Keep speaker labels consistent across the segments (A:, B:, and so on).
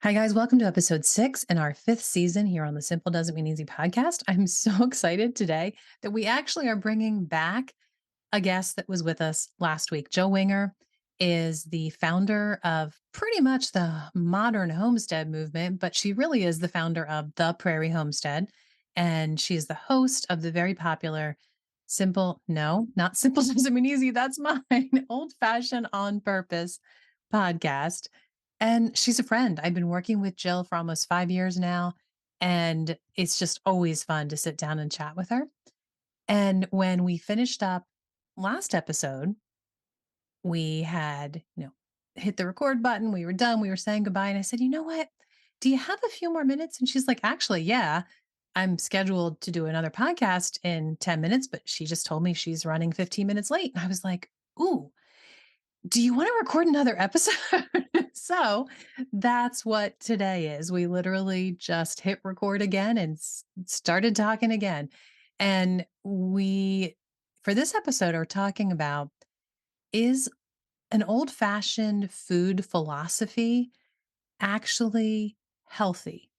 A: Hi, guys. Welcome to episode 6 in our 5th season here on the Simple Doesn't Mean Easy podcast. I'm so excited today that we actually are bringing back a guest that was with us last week. Jill Winger is the founder of pretty much the modern homestead movement, but she really is the founder of the Prairie Homestead. And she is the host of the very popular not Simple Doesn't Mean Easy. That's mine, Old Fashioned on Purpose podcast. And she's a friend. I've been working with Jill for almost 5 years now. And it's just always fun to sit down and chat with her. And when we finished up last episode, we had, hit the record button. We were done. We were saying goodbye. And I said, you know what? Do you have a few more minutes? And she's like, actually, yeah, I'm scheduled to do another podcast in 10 minutes, but she just told me she's running 15 minutes late. And I was like, ooh, do you want to record another episode? So that's what today is. We literally just hit record again and started talking again. And for this episode, are talking about, is an old fashioned food philosophy actually healthy?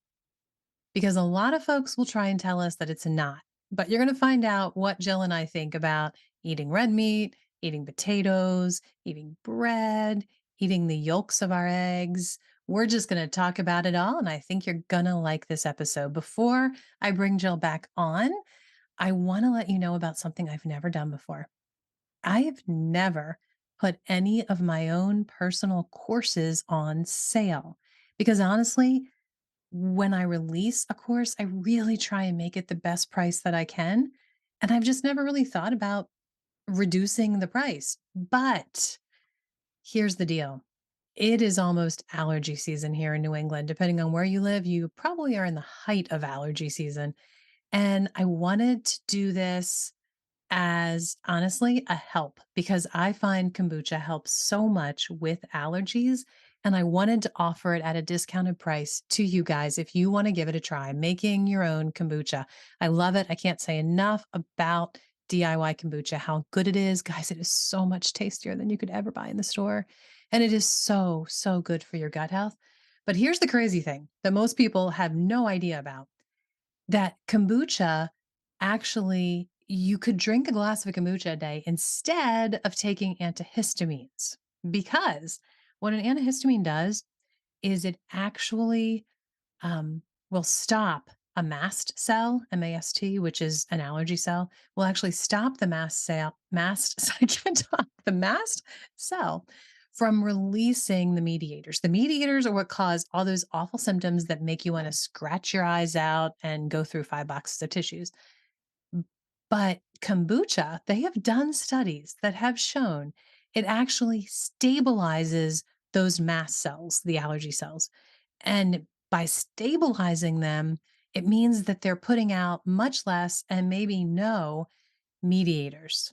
A: Because a lot of folks will try and tell us that it's not. But you're going to find out what Jill and I think about eating red meat, eating potatoes, eating bread, eating the yolks of our eggs. We're just going to talk about it all. And I think you're going to like this episode. Before I bring Jill back on, I want to let you know about something I've never done before. I have never put any of my own personal courses on sale because honestly, when I release a course, I really try and make it the best price that I can. And I've just never really thought about reducing the price. But here's the deal. It is almost allergy season here in New England. Depending on where you live, you probably are in the height of allergy season. And I wanted to do this as honestly a help because I find kombucha helps so much with allergies. And I wanted to offer it at a discounted price to you guys if you want to give it a try, making your own kombucha. I love it. I can't say enough about DIY kombucha, how good it is. Guys, it is so much tastier than you could ever buy in the store. And it is so, so good for your gut health. But here's the crazy thing that most people have no idea about, that kombucha actually, you could drink a glass of kombucha a day instead of taking antihistamines. Because what an antihistamine does is it actually um, will stop a mast cell, MAST, which is an allergy cell, will actually stop the I can't talk, the mast cell from releasing the mediators. The mediators are what cause all those awful symptoms that make you want to scratch your eyes out and go through 5 boxes of tissues. But kombucha, they have done studies that have shown it actually stabilizes those mast cells, the allergy cells. And by stabilizing them, it means that they're putting out much less and maybe no mediators,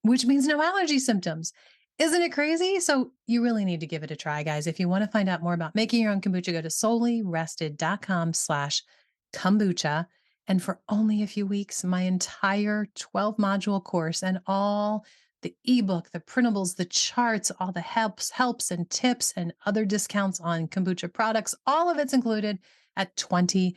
A: which means no allergy symptoms. Isn't it crazy? So you really need to give it a try, guys. If you want to find out more about making your own kombucha, go to solelyrested.com/kombucha. And for only a few weeks, my entire 12 module course and all the ebook, the printables, the charts, all the helps and tips and other discounts on kombucha products, all of it's included at 20%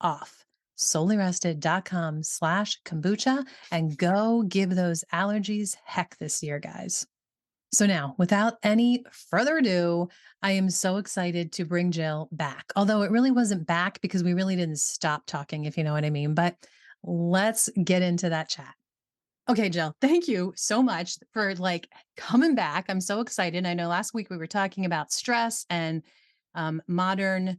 A: off. Solelyrested.com/kombucha and go give those allergies heck this year, guys. So now, without any further ado, I am so excited to bring Jill back. Although it really wasn't back because we really didn't stop talking, if you know what I mean. But let's get into that chat. Okay, Jill, thank you so much for coming back. I'm so excited. I know last week we were talking about stress and modern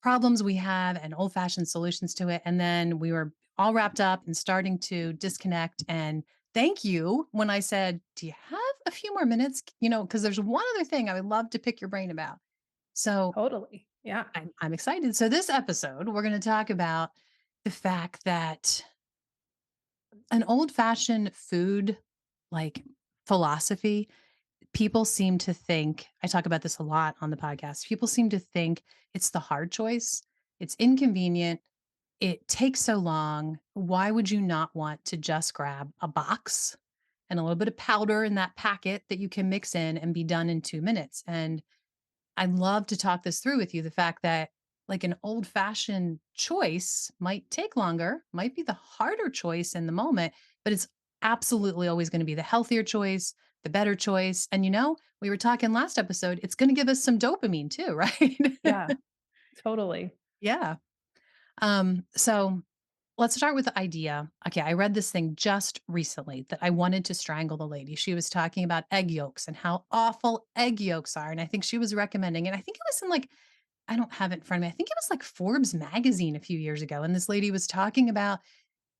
A: problems we have and old fashioned solutions to it. And then we were all wrapped up and starting to disconnect. And thank you when I said, do you have a few more minutes? Because there's one other thing I would love to pick your brain about. So
B: Totally. Yeah.
A: I'm excited. So this episode, we're going to talk about the fact that an old-fashioned food, like, philosophy, people seem to think, I talk about this a lot on the podcast, people seem to think it's the hard choice, it's inconvenient, it takes so long, why would you not want to just grab a box and a little bit of powder in that packet that you can mix in and be done in 2 minutes? And I'd love to talk this through with you. The fact that like an old fashioned choice might take longer, might be the harder choice in the moment, but it's absolutely always going to be the healthier choice, the better choice. And we were talking last episode, it's going to give us some dopamine too, right?
B: Yeah, totally.
A: Yeah. So let's start with the idea. Okay, I read this thing just recently that I wanted to strangle the lady. She was talking about egg yolks and how awful egg yolks are. And I think she was recommending it. I think it was in like, I don't have it in front of me. I think it was like Forbes magazine a few years ago. And this lady was talking about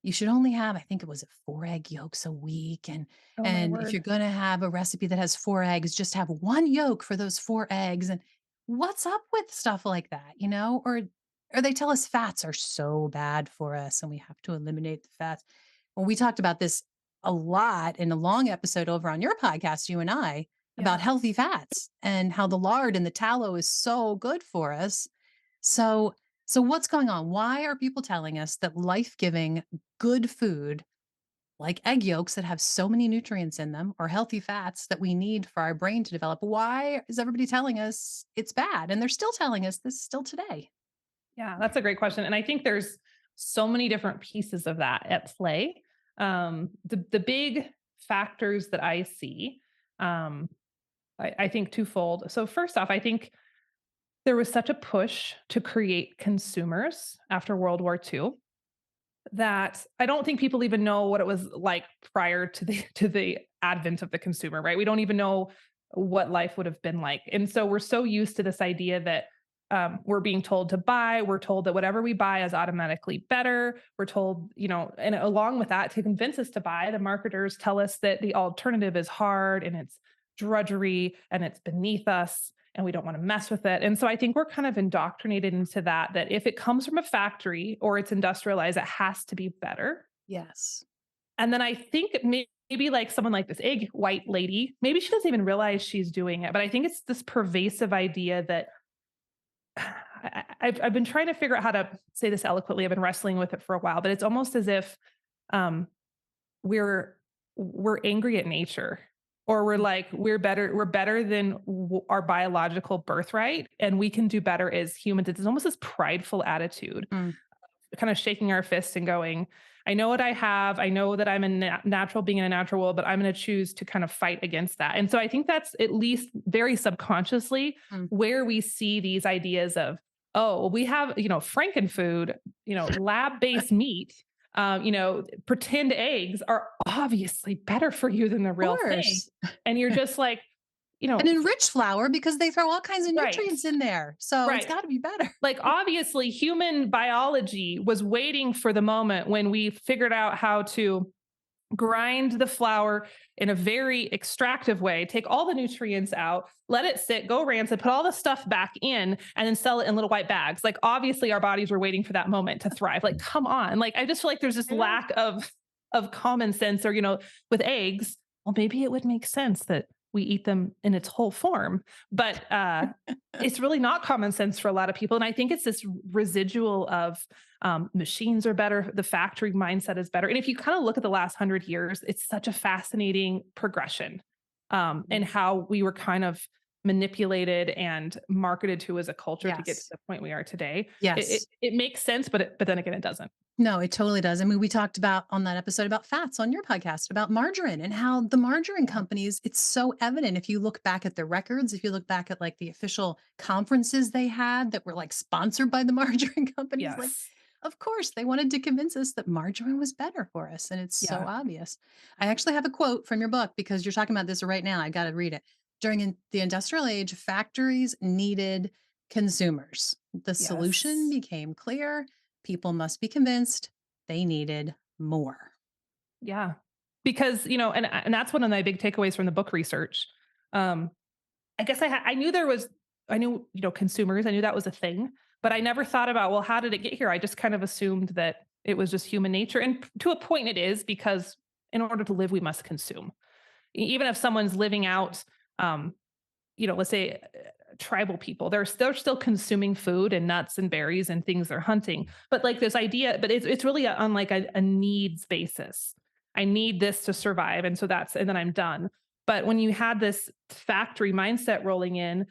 A: you should only have, I think it was 4 egg yolks a week,
B: Oh my
A: and if
B: word.
A: you're gonna have a recipe that has 4 eggs, just have 1 yolk for those 4 eggs, and what's up with stuff like that? Or they tell us fats are so bad for us and we have to eliminate the fats. Well, we talked about this a lot in a long episode over on your podcast, you and I, about
B: Yeah.
A: healthy fats and how the lard and the tallow is so good for us. So so what's going on? Why are people telling us that life-giving, good food, like egg yolks that have so many nutrients in them or healthy fats that we need for our brain to develop, why is everybody telling us it's bad? And they're still telling us this still today.
B: Yeah, that's a great question. And I think there's so many different pieces of that at play. The big factors that I see, um, I think twofold. So first off, I think there was such a push to create consumers after World War II that I don't think people even know what it was like prior to the to the advent of the consumer, right? We don't even know what life would have been like. And so we're so used to this idea that we're being told to buy, we're told that whatever we buy is automatically better. We're told, and along with that, to convince us to buy, the marketers tell us that the alternative is hard and it's drudgery and it's beneath us and we don't want to mess with it. And so I think we're kind of indoctrinated into that if it comes from a factory or it's industrialized, it has to be better.
A: Yes.
B: And then I think maybe like someone like this egg white lady, maybe she doesn't even realize she's doing it, but I think it's this pervasive idea that I've been trying to figure out how to say this eloquently. I've been wrestling with it for a while, but it's almost as if um, we're we're angry at nature, or we're like we're better than our biological birthright, and we can do better as humans. It's almost this prideful attitude,
A: Mm,
B: kind of shaking our fists and going, I know what I have. I know that I'm a natural being in a natural world, but I'm going to choose to kind of fight against that. And so I think that's at least very subconsciously
A: mm.
B: where we see these ideas of, oh, well, we have, frankenfood, lab-based meat, pretend eggs are obviously better for you than the
A: Of
B: real thing.
A: course.
B: And you're just like,
A: And enriched flour because they throw all kinds of
B: right,
A: nutrients in there. So it's
B: right.
A: got to be better.
B: Like, obviously, human biology was waiting for the moment when we figured out how to grind the flour in a very extractive way, take all the nutrients out, let it sit, go rancid, put all the stuff back in, and then sell it in little white bags. Like, obviously, our bodies were waiting for that moment to thrive. Like, come on. Like, I just feel like there's this
A: I know.
B: lack of common sense, or, with eggs, well, maybe it would make sense that we eat them in its whole form. But it's really not common sense for a lot of people. And I think it's this residual of machines are better, the factory mindset is better. And if you kind of look at the last 100 years, it's such a fascinating progression, and how we were kind of manipulated and marketed to as a culture to get to
A: Yes.
B: the point we are today.
A: Yes.
B: It makes sense, but then again, it doesn't.
A: No, it totally does. I mean, we talked about on that episode about fats on your podcast about margarine and how the margarine
B: Yeah.
A: companies, it's so evident if you look back at their records, if you look back at like the official conferences they had that were like sponsored by the margarine companies, like,
B: Yes.
A: of course, they wanted to convince us that margarine was better for us. And it's so
B: Yeah.
A: obvious. I actually have a quote from your book because you're talking about this right now. I got to read it. The industrial age, factories needed consumers. The solution
B: Yes.
A: became clear. People must be convinced they needed more.
B: Yeah. Because, and that's one of my big takeaways from the book research. Um, I guess I knew I knew, consumers, I knew that was a thing, but I never thought about, well, how did it get here? I just kind of assumed that it was just human nature. And to a point it is, because in order to live, we must consume. Even if someone's living out, um, let's say tribal people, they're still consuming food and nuts and berries and things they're hunting. But like this idea, but it's really on like a needs basis. I need this to survive, and so and then I'm done. But when you had this factory mindset rolling in,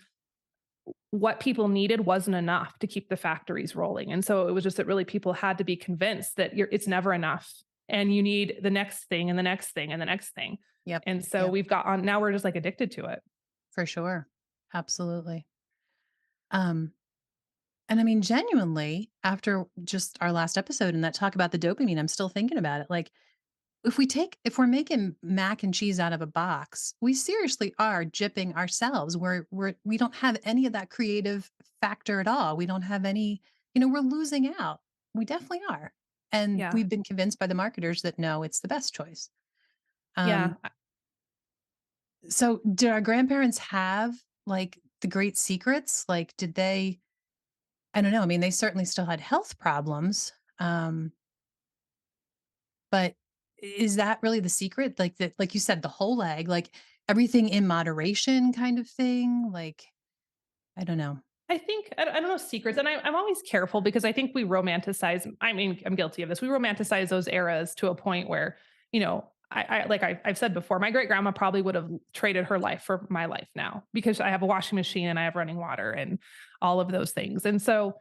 B: what people needed wasn't enough to keep the factories rolling. And so it was just that really people had to be convinced that it's never enough and you need the next thing and the next thing and the next thing.
A: Yep.
B: And so
A: Yep.
B: we've got on now we're just like addicted to it.
A: For sure. Absolutely. Um, and I mean, genuinely, after just our last episode and that talk about the dopamine, I'm still thinking about it. Like, if we're making mac and cheese out of a box, we seriously are gypping ourselves. We don't have any of that creative factor at all. We don't have any, we're losing out. We definitely are. And
B: Yeah.
A: we've been convinced by the marketers that no, it's the best choice.
B: Yeah.
A: Um, so did our grandparents have like the great secrets? Like, did they, I don't know. I mean, they certainly still had health problems. Um, But is that really the secret? Like you said, the whole egg, like everything in moderation kind of thing? Like, I don't know.
B: I think I don't know secrets, and I'm always careful because I think we romanticize. I mean, I'm guilty of this. We romanticize those eras to a point where I've said before, my great grandma probably would have traded her life for my life now because I have a washing machine and I have running water and all of those things. And so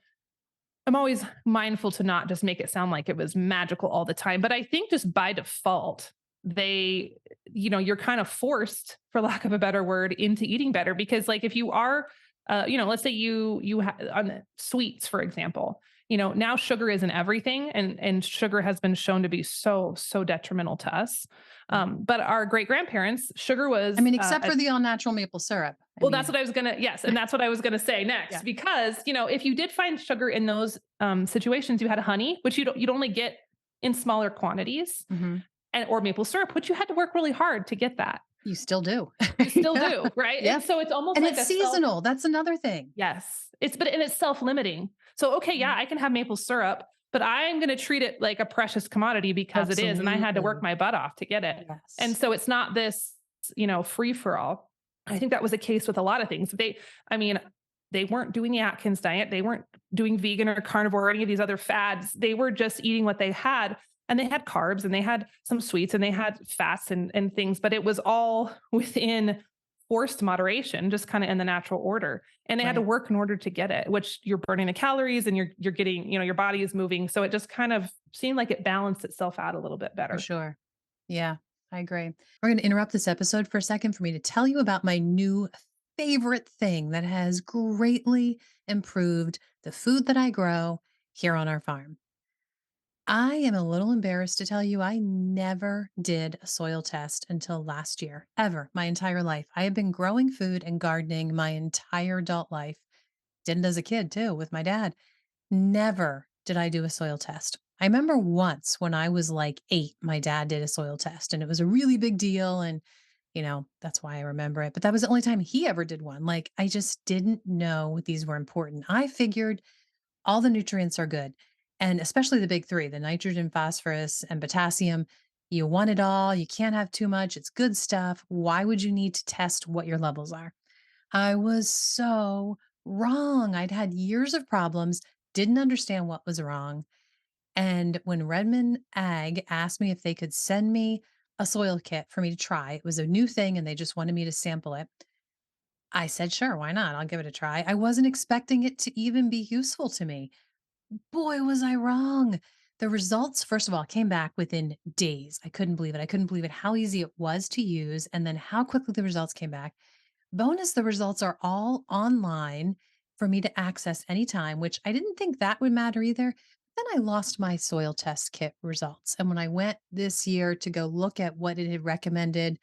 B: I'm always mindful to not just make it sound like it was magical all the time. But I think just by default, they, you're kind of forced, for lack of a better word, into eating better because, like, if you are, let's say on sweets, for example, now sugar isn't everything, and sugar has been shown to be so detrimental to us.
A: Yeah.
B: But our great grandparents, sugar
A: I
B: was
A: mean, except for the all natural maple syrup. I
B: well, that's
A: mean,
B: what I was gonna yes, and that's what I was gonna say next
A: yeah.
B: because, if you did find sugar in those, situations, you had honey, which you'd only get in smaller quantities,
A: Hmm.
B: and or maple syrup, which you had to work really hard to get that.
A: You still do.
B: You still
A: Yeah.
B: do, right?
A: Yeah.
B: And so it's almost
A: And
B: like
A: it's
B: a self
A: seasonal. That's another thing.
B: yes. It's self-limiting. So, okay, yeah,
A: Mhm.
B: I can have maple syrup, but I'm gonna treat it like a precious commodity because it is, and I had to work
A: Absolutely.
B: my butt off to get it. And
A: Yes.
B: so it's not this, free for all. I think that was the case with a lot of things. I mean, they weren't doing the Atkins diet. They weren't doing vegan or carnivore or any of these other fads. They were just eating what they had. And they had carbs and they had some sweets and they had fats and things, but it was all within forced moderation, just kind of in the natural order. And they had to
A: Right.
B: work in order to get it, which you're burning the calories and you're getting, your body is moving. So it just kind of seemed like it balanced itself out a little bit
A: For
B: better.
A: sure. Yeah, I agree. We're going to interrupt this episode for a second for me to tell you about my new favorite thing that has greatly improved the food that I grow here on our farm. I am a little embarrassed to tell you I never did a soil test until last year, ever, my entire life. I have been growing food and gardening my entire adult life. Did it as a kid too with my dad. Never did I do a soil test. I remember once when I was like 8, my dad did a soil test and it was a really big deal. And, that's why I remember it. But that was the only time he ever did one. Like, I just didn't know these were important. I figured all the nutrients are good. And especially the big three, the nitrogen, phosphorus, and potassium. You want it all. You can't have too much. It's good stuff. Why would you need to test what your levels are? I was so wrong. I'd had years of problems, didn't understand what was wrong. And when Redmond Ag asked me if they could send me a soil kit for me to try, it was a new thing and they just wanted me to sample it. I said, sure, why not? I'll give it a try. I wasn't expecting it to even be useful to me. Boy, was I wrong. The results, first of all, came back within days. I couldn't believe it. I couldn't believe it how easy it was to use and then how quickly the results came back. Bonus, the results are all online for me to access anytime, which I didn't think that would matter either. Then I lost my soil test kit results. And when I went this year to go look at what it had recommended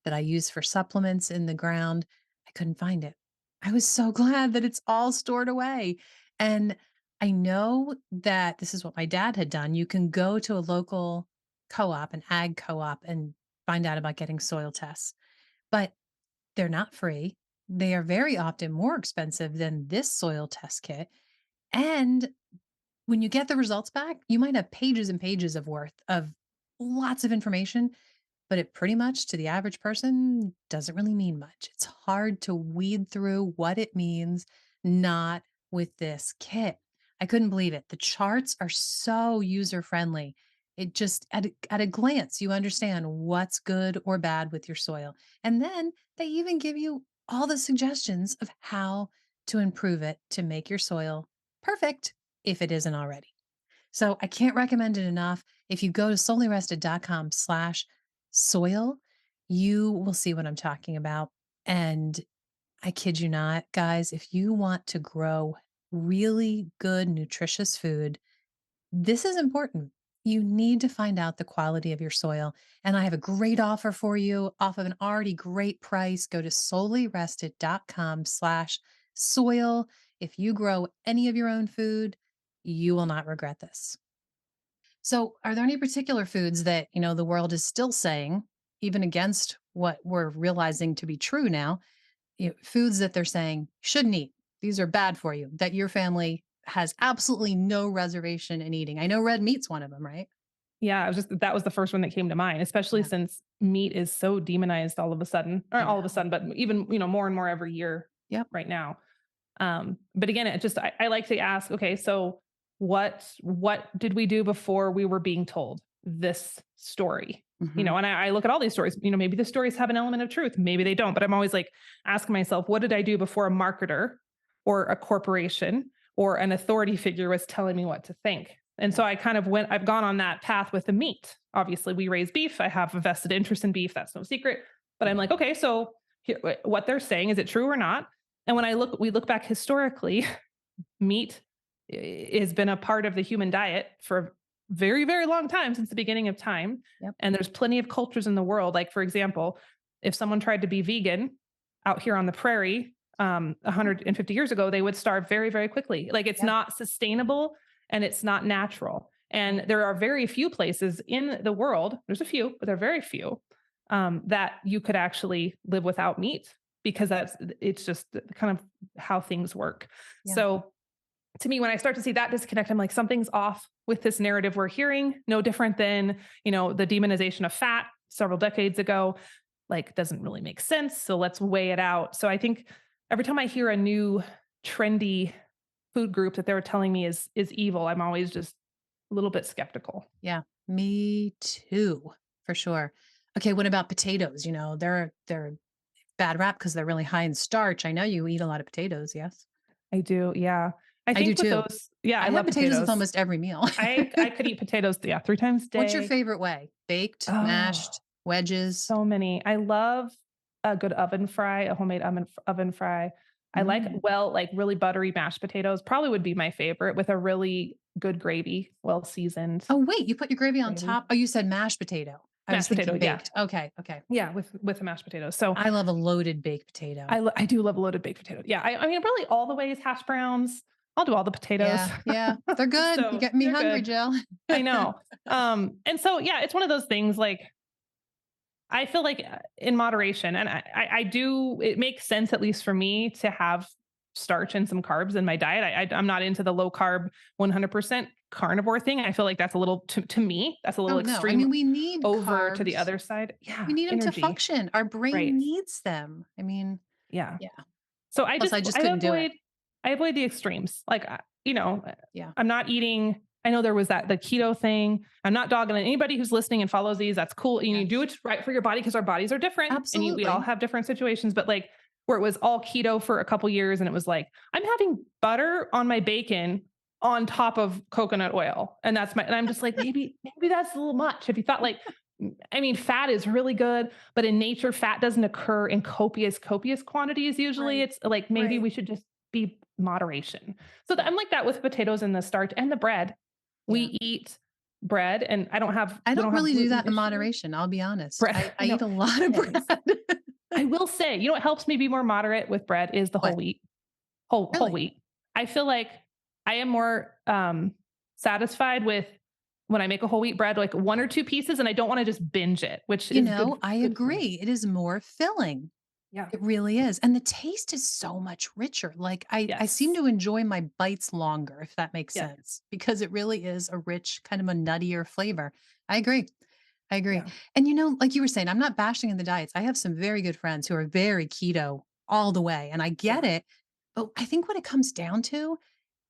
A: that I use for supplements in the ground, I couldn't find it. I was so glad that it's all stored away. And I know that this is what my dad had done. You can go to a local co op, an ag co op, and find out about getting soil tests. But they're not free. They are very often more expensive than this soil test kit. And when you get the results back, you might have pages and pages of worth of lots of information, but it pretty much to the average person doesn't really mean much. It's hard to weed through what it means, not with this kit. I couldn't believe it. The charts are so user friendly. It just, at a glance, you understand what's good or bad with your soil. And then they even give you all the suggestions of how to improve it to make your soil perfect if it isn't already. So I can't recommend it enough. If you go to solelyrested.com/soil, you will see what I'm talking about. And I kid you not, guys, if you want to grow really good, nutritious food, this is important. You need to find out the quality of your soil. And I have a great offer for you off of an already great price. Go to solelyrested.com/soil. If you grow any of your own food, you will not regret this. So, are there any particular foods that, the world is still saying, even against what we're realizing to be true now, foods that they're saying shouldn't eat? These are bad for you, that your family has absolutely no reservation in eating. I know red meat's one of them, right?
B: Yeah, I was just that was the first one that came to mind, especially
A: Yeah,
B: since meat is so demonized all of a sudden, or
A: I
B: all of a
A: know.
B: sudden, but even, more and more every year
A: Yep.
B: right now. But again, I like to ask, okay, so what did we do before we were being told this story?
A: Hmm.
B: And I look at all these stories, maybe the stories have an element of truth, maybe they don't, but I'm always like asking myself, what did I do before a marketer or a corporation or an authority figure was telling me what to think? And
A: Yeah.
B: so I've gone on that path with the meat. Obviously, we raise beef. I have a vested interest in beef. That's no secret. But I'm
A: Yeah.
B: like, okay, so what they're saying, is it true or not? And when we look back historically, meat has been a part of the human diet for a very, very long time, since the beginning of time.
A: Yep.
B: And there's plenty of cultures in the world. Like, for example, if someone tried to be vegan out here on the prairie,
A: Mhm.
B: 150 years ago, they would starve very, very quickly. Like, it's
A: Yeah.
B: not sustainable and it's not natural. And
A: Right.
B: there are very few places in the world, there's a few, but there are very few, that you could actually live without meat, because it's just kind of how things work.
A: Yeah.
B: So to me, when I start to see that disconnect, I'm like, something's off with this narrative we're hearing. No different than, the demonization of fat several decades ago. Like, doesn't really make sense. So let's weigh it out. So I think every time I hear a new trendy food group that they're telling me is evil, I'm always just a little bit skeptical.
A: Yeah. Me too, for sure. Okay. What about potatoes? They're bad rap because they're really high in starch. I know you eat a lot of potatoes. Yes.
B: I do, yeah. I
A: I do
B: think with
A: too.
B: those, yeah, I
A: I have
B: love
A: potatoes with
B: potatoes.
A: almost every meal.
B: I could eat potatoes, yeah, 3 times a
A: What's your
B: day.
A: favorite way? Baked,
B: Oh,
A: mashed, wedges?
B: so many. I love a good oven fry, a homemade oven fry. I like,
A: Mm.
B: like, really buttery mashed potatoes, probably would be my favorite, with a really good gravy, well seasoned
A: Oh, wait, you put your gravy on
B: gravy.
A: top? Oh, you said mashed potato. I was
B: Mashed potato,
A: thinking
B: yeah.
A: baked. Okay, okay.
B: Yeah, with the mashed potatoes. So
A: I love a loaded baked potato.
B: I do love loaded baked potato. Yeah, I mean, really all the ways, hash browns, I'll do all the potatoes.
A: Yeah, yeah. They're good. You're
B: So,
A: getting me
B: they're
A: hungry,
B: good.
A: Jill.
B: I know. And so, yeah, it's one of those things, like, I feel like, in moderation, and I do. It makes sense, at least for me, to have starch and some carbs in my diet. I'm not into the low carb 100% carnivore thing. I feel like that's a little, to me, that's a little
A: Oh, no. I
B: extreme
A: mean, we need
B: over to the
A: carbs.
B: other side.
A: We
B: Yeah,
A: need them to
B: energy.
A: function. Our brain
B: Right.
A: needs them. I mean,
B: Yeah.
A: yeah.
B: So
A: Plus, I just couldn't do it.
B: I avoid the extremes. Like,
A: Yeah.
B: I'm not eating. I know there was the keto thing. I'm not dogging on anybody who's listening and follows these. That's cool. And you do
A: Yes.
B: it right for your body, because our bodies are different, and we all
A: Absolutely.
B: have different situations. But, like, where it was all keto for a couple years, and it was like, I'm having butter on my bacon on top of coconut oil, and I'm just like, maybe that's a little much. If you thought, like, I mean, fat is really good, but in nature, fat doesn't occur in copious quantities. Usually,
A: Right.
B: it's like, maybe
A: Right.
B: we should just be moderation. So I'm like that with potatoes and the starch and the bread.
A: Yeah.
B: We eat bread, and
A: I
B: we
A: don't
B: don't have
A: really do
B: gluten
A: that in
B: issues.
A: moderation. I'll be honest.
B: Bread,
A: I
B: I know.
A: eat a lot of
B: Depends.
A: bread.
B: I will say, what helps me be more moderate with bread is the whole
A: What?
B: wheat. Whole
A: Really?
B: wheat. I feel like I am more satisfied with when I make a whole wheat bread, like one or two pieces, and I don't want to just binge it, which is
A: I
B: good for me.
A: agree. It is more filling.
B: Yeah.
A: It really is, and the taste is so much richer. Like, I seem
B: Yes.
A: to enjoy my bites longer, if that makes
B: Yeah.
A: sense, because it really is a rich, kind of a nuttier flavor. I agree. I agree.
B: Yeah.
A: And, like you were saying, I'm not bashing in the diets. I have some very good friends who are very keto all the way, and I get
B: Yeah.
A: it. But I think what it comes down to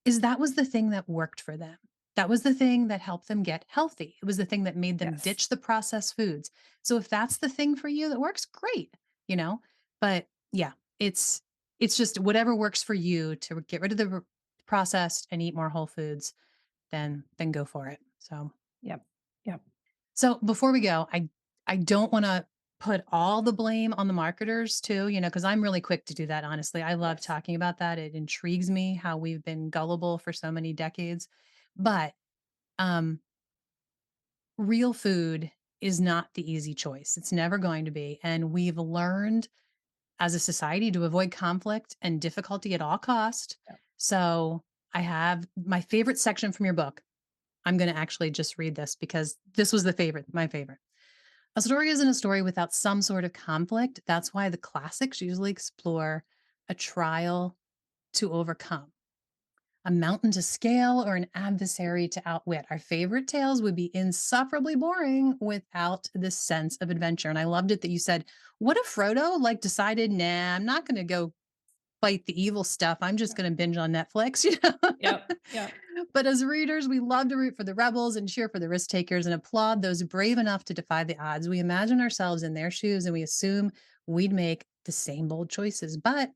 A: is that was the thing that worked for them. That was the thing that helped them get healthy. It was the thing that made them
B: Yes.
A: ditch the processed foods. So if that's the thing for you that works, great, you know? But yeah, it's It's just whatever works for you to get rid of the processed and eat more whole foods, then go for it.
B: Yep. Yep.
A: So before we go, I don't want to put all the blame on the marketers too, because I'm really quick to do that. Honestly, I love
B: Yes.
A: talking about that. It intrigues me how we've been gullible for so many decades. But um, real food is not the easy choice. It's never going to be, and we've learned as a society to avoid conflict and difficulty at all cost.
B: Yep.
A: So I have my favorite section from your book. I'm going to actually just read this because this was my favorite. A story isn't a story without some sort of conflict. That's why the classics usually explore a trial to overcome, a mountain to scale, or an adversary to outwit. Our favorite tales would be insufferably boring without this sense of adventure. And I loved it that you said, what if Frodo decided, nah, I'm not going to go fight the evil stuff. I'm just going to binge on Netflix,
B: Yep. Yep.
A: But as readers, we love to root for the rebels and cheer for the risk takers and applaud those brave enough to defy the odds. We imagine ourselves in their shoes and we assume we'd make the same bold choices. But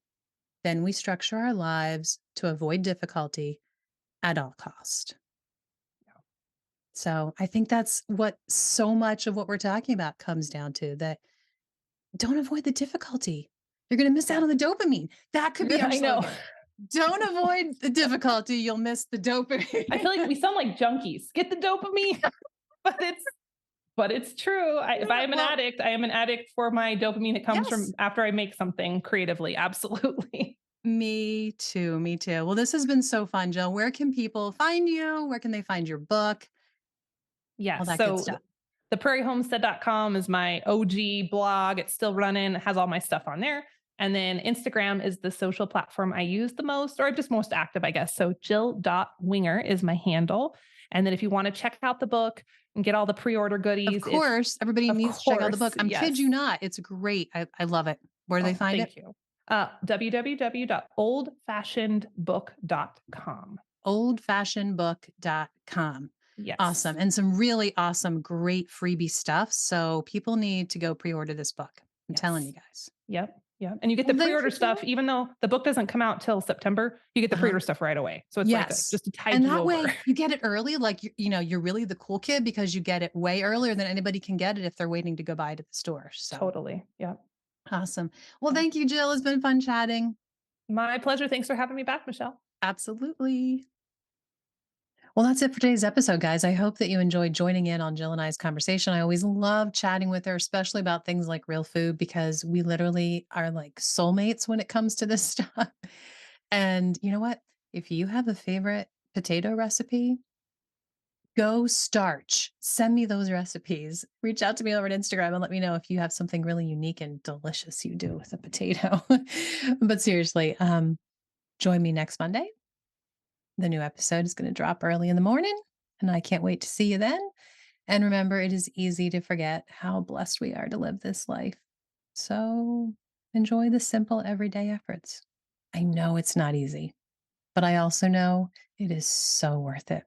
A: then we structure our lives to avoid difficulty at all cost. So I think that's what so much of what we're talking about comes down to, that don't avoid the difficulty. You're going to miss out
B: Yeah.
A: on the dopamine. That could be our
B: I know.
A: slogan. Don't avoid the difficulty. You'll miss the
B: I feel like
A: dopamine.
B: we sound like junkies. Get the dopamine, but it's true. If I
A: Yeah,
B: am an
A: well,
B: addict, I am an addict for my dopamine that comes from
A: yes.
B: after I make something creatively. Absolutely.
A: Me too. Me too. Well, this has been so fun, Jill. Where can people find you? Where can they find your book? All
B: Yes.
A: that good
B: So
A: stuff.
B: theprairiehomestead.com is my OG blog. It's still running, it has all my stuff on there. And then Instagram is the social platform I use the most, or I'm just most active, I guess. So Jill.Winger is my handle. And then if you want to check out the book and get all the pre-order
A: Of
B: goodies, it's
A: course, everybody
B: of
A: needs to check out the book.
B: course,
A: Kid
B: yes.
A: you not. It's great. I love it. Where do they
B: Oh,
A: find it?
B: thank you. www.oldfashionedbook.com.
A: Oldfashionedbook.com.
B: Yes.
A: Awesome. And some really awesome, great freebie stuff. So people need to go pre order this book. I'm telling
B: Yes.
A: you guys.
B: Yep. Yep. And you get the
A: Well, thank
B: pre-order
A: you,
B: stuff,
A: Jill.
B: even though the book doesn't come out till September, you get the
A: Uh-huh.
B: pre-order stuff right away. So it's like
A: Yes.
B: just to tide
A: And
B: you
A: that
B: over.
A: way you get it early. Like, you're really the cool kid because you get it way earlier than anybody can get it if they're waiting to go buy it at the store. So
B: Totally. Yep.
A: awesome. Well,
B: Yeah.
A: thank you, Jill. It's been fun chatting.
B: My pleasure. Thanks for having me back, Michelle.
A: Absolutely. Well, that's it for today's episode, guys. I hope that you enjoyed joining in on Jill and I's conversation. I always love chatting with her, especially about things like real food, because we literally are like soulmates when it comes to this stuff. And you know what? If you have a favorite potato recipe, go starch. Send me those recipes. Reach out to me over on Instagram and let me know if you have something really unique and delicious you do with a potato. But seriously, join me next Monday. The new episode is going to drop early in the morning, and I can't wait to see you then. And remember, it is easy to forget how blessed we are to live this life. So enjoy the simple everyday efforts. I know it's not easy, but I also know it is so worth it.